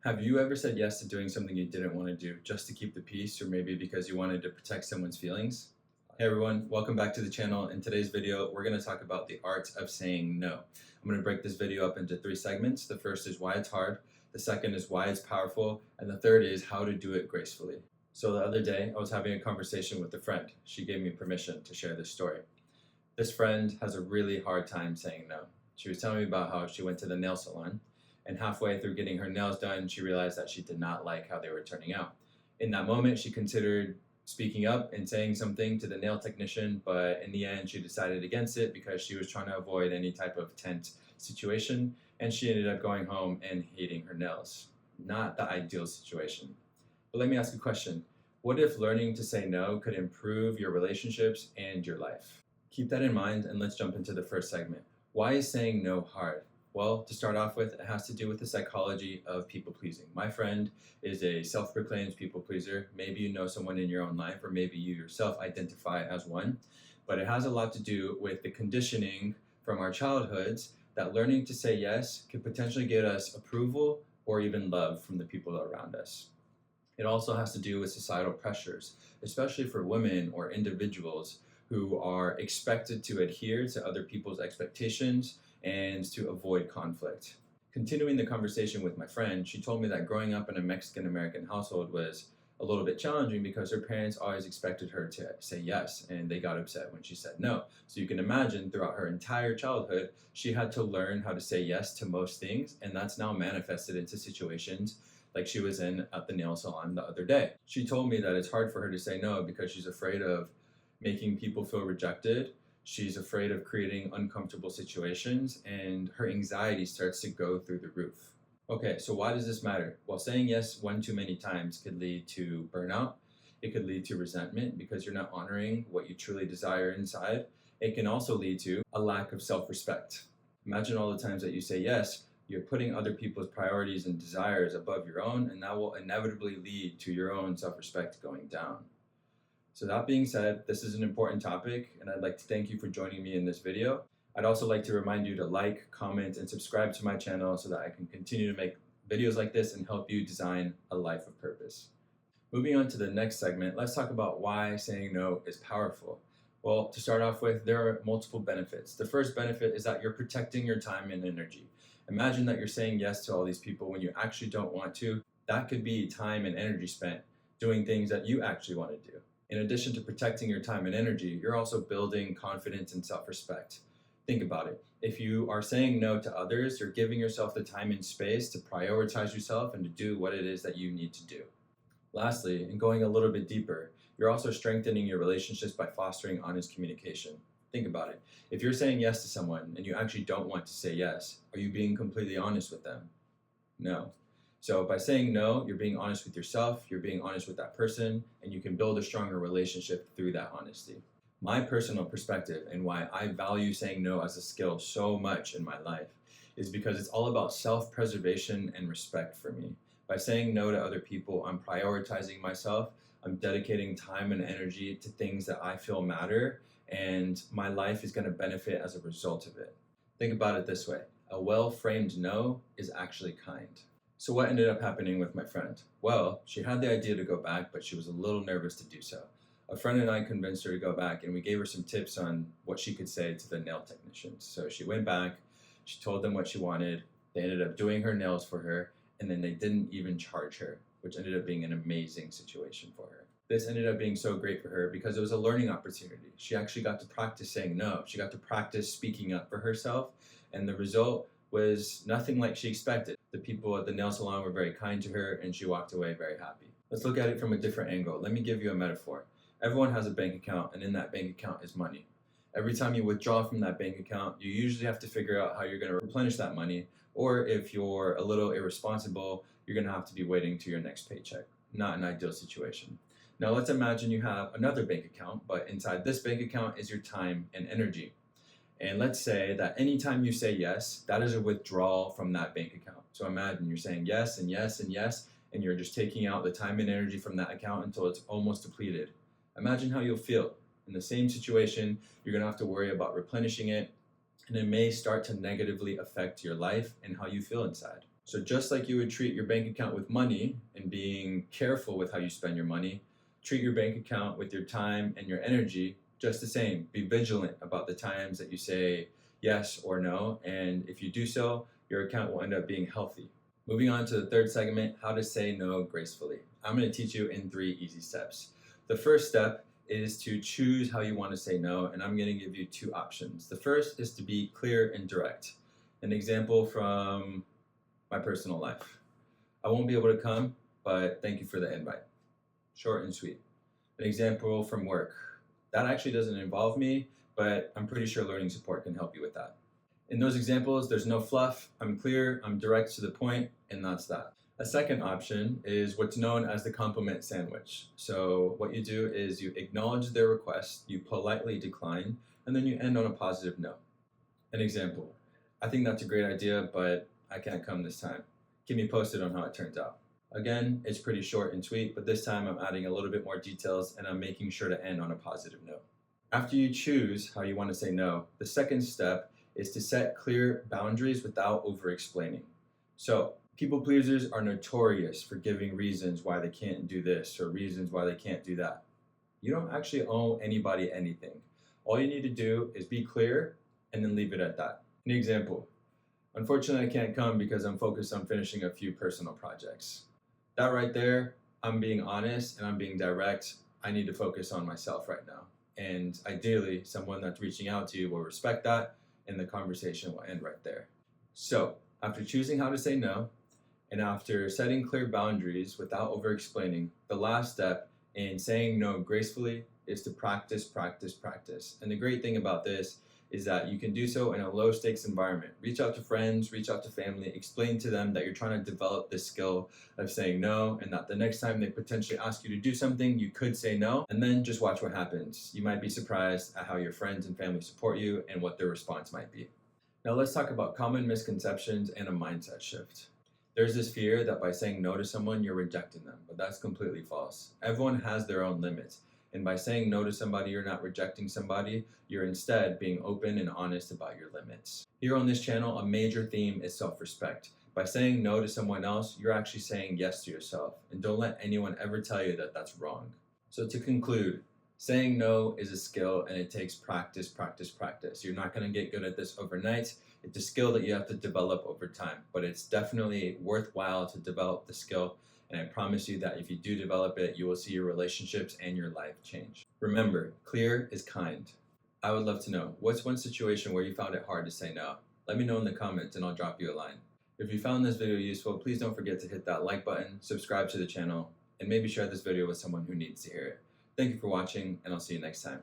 Have you ever said yes to doing something you didn't want to do just to keep the peace, or maybe because you wanted to protect someone's feelings? Hey everyone, welcome back to the channel. In today's video, we're going to talk about the art of saying no. I'm going to break this video up into three segments. The first is why it's hard, the second is why it's powerful, and the third is how to do it gracefully. So the other day, I was having a conversation with a friend. She gave me permission to share this story. This friend has a really hard time saying no. She was telling me about how she went to the nail salon, and halfway through getting her nails done, she realized that she did not like how they were turning out. In that moment, she considered speaking up and saying something to the nail technician, but in the end, she decided against it because she was trying to avoid any type of tense situation, and she ended up going home and hating her nails. Not the ideal situation. But let me ask you a question. What if learning to say no could improve your relationships and your life? Keep that in mind, and let's jump into the first segment. Why is saying no hard? Well, to start off with, it has to do with the psychology of people pleasing. My friend is a self-proclaimed people pleaser. Maybe you know someone in your own life, or maybe you yourself identify as one. But it has a lot to do with the conditioning from our childhoods that learning to say yes could potentially get us approval or even love from the people around us. It also has to do with societal pressures, especially for women or individuals who are expected to adhere to other people's expectations and to avoid conflict. Continuing the conversation with my friend, she told me that growing up in a Mexican-American household was a little bit challenging because her parents always expected her to say yes, and they got upset when she said no. So you can imagine throughout her entire childhood, she had to learn how to say yes to most things, and that's now manifested into situations like she was in at the nail salon the other day. She told me that it's hard for her to say no because she's afraid of making people feel rejected. She's afraid of creating uncomfortable situations, and her anxiety starts to go through the roof. Okay, so why does this matter? Well, saying yes one too many times could lead to burnout. It could lead to resentment because you're not honoring what you truly desire inside. It can also lead to a lack of self-respect. Imagine all the times that you say yes, you're putting other people's priorities and desires above your own, and that will inevitably lead to your own self-respect going down. So that being said, this is an important topic, and I'd like to thank you for joining me in this video. I'd also like to remind you to like, comment, and subscribe to my channel so that I can continue to make videos like this and help you design a life of purpose. Moving on to the next segment, let's talk about why saying no is powerful. Well, to start off with, there are multiple benefits. The first benefit is that you're protecting your time and energy. Imagine that you're saying yes to all these people when you actually don't want to. That could be time and energy spent doing things that you actually want to do. In addition to protecting your time and energy, you're also building confidence and self-respect. Think about it. If you are saying no to others, you're giving yourself the time and space to prioritize yourself and to do what it is that you need to do. Lastly, and going a little bit deeper, you're also strengthening your relationships by fostering honest communication. Think about it. If you're saying yes to someone and you actually don't want to say yes, are you being completely honest with them? No. So by saying no, you're being honest with yourself, you're being honest with that person, and you can build a stronger relationship through that honesty. My personal perspective and why I value saying no as a skill so much in my life is because it's all about self-preservation and respect for me. By saying no to other people, I'm prioritizing myself, I'm dedicating time and energy to things that I feel matter, and my life is going to benefit as a result of it. Think about it this way. A well-framed no is actually kind. So what ended up happening with my friend? Well, she had the idea to go back, but she was a little nervous to do so. A friend and I convinced her to go back, and we gave her some tips on what she could say to the nail technicians. So she went back, she told them what she wanted, they ended up doing her nails for her, and then they didn't even charge her, which ended up being an amazing situation for her. This ended up being so great for her because it was a learning opportunity. She actually got to practice saying no. She got to practice speaking up for herself, and the result was nothing like she expected. The people at the nail salon were very kind to her, and she walked away very happy. Let's look at it from a different angle. Let me give you a metaphor. Everyone has a bank account, and in that bank account is money. Every time you withdraw from that bank account, you usually have to figure out how you're going to replenish that money, or if you're a little irresponsible, you're going to have to be waiting to your next paycheck. Not an ideal situation. Now let's imagine you have another bank account, but inside this bank account is your time and energy. And let's say that anytime you say yes, that is a withdrawal from that bank account. So imagine you're saying yes and yes and yes, and you're just taking out the time and energy from that account until it's almost depleted. Imagine how you'll feel. In the same situation, you're going to have to worry about replenishing it, and it may start to negatively affect your life and how you feel inside. So just like you would treat your bank account with money and being careful with how you spend your money, treat your bank account with your time and your energy just the same. Be vigilant about the times that you say yes or no, and if you do so, your account will end up being healthy. Moving on to the third segment, how to say no gracefully. I'm going to teach you in 3 easy steps. The first step is to choose how you want to say no, and I'm going to give you 2 options. The first is to be clear and direct. An example from my personal life. I won't be able to come, but thank you for the invite. Short and sweet. An example from work. That actually doesn't involve me, but I'm pretty sure learning support can help you with that. In those examples, there's no fluff. I'm clear, I'm direct to the point, and that's that. A second option is what's known as the compliment sandwich. So what you do is you acknowledge their request, you politely decline, and then you end on a positive note. An example. I think that's a great idea, but I can't come this time. Keep me posted on how it turns out. Again, it's pretty short and sweet, but this time I'm adding a little bit more details and I'm making sure to end on a positive note. After you choose how you want to say no, the second step is to set clear boundaries without over-explaining. So, people pleasers are notorious for giving reasons why they can't do this or reasons why they can't do that. You don't actually owe anybody anything. All you need to do is be clear and then leave it at that. An example. Unfortunately, I can't come because I'm focused on finishing a few personal projects. That right there, I'm being honest and I'm being direct. I need to focus on myself right now. And ideally, someone that's reaching out to you will respect that and the conversation will end right there. So, after choosing how to say no, and after setting clear boundaries without over-explaining, the last step in saying no gracefully is to practice, practice, practice. And the great thing about this is that you can do so in a low stakes environment. Reach out to friends, reach out to family, explain to them that you're trying to develop this skill of saying no, and that the next time they potentially ask you to do something, you could say no, and then just watch what happens. You might be surprised at how your friends and family support you and what their response might be. Now let's talk about common misconceptions and a mindset shift. There's this fear that by saying no to someone, you're rejecting them, but that's completely false. Everyone has their own limits. And by saying no to somebody, you're not rejecting somebody, you're instead being open and honest about your limits. Here on this channel, a major theme is self-respect. By saying no to someone else, you're actually saying yes to yourself. And don't let anyone ever tell you that that's wrong. So to conclude, saying no is a skill and it takes practice, practice, practice. You're not going to get good at this overnight. It's a skill that you have to develop over time, but it's definitely worthwhile to develop the skill. And I promise you that if you do develop it, you will see your relationships and your life change. Remember, clear is kind. I would love to know, what's one situation where you found it hard to say no? Let me know in the comments and I'll drop you a line. If you found this video useful, please don't forget to hit that like button, subscribe to the channel, and maybe share this video with someone who needs to hear it. Thank you for watching, and I'll see you next time.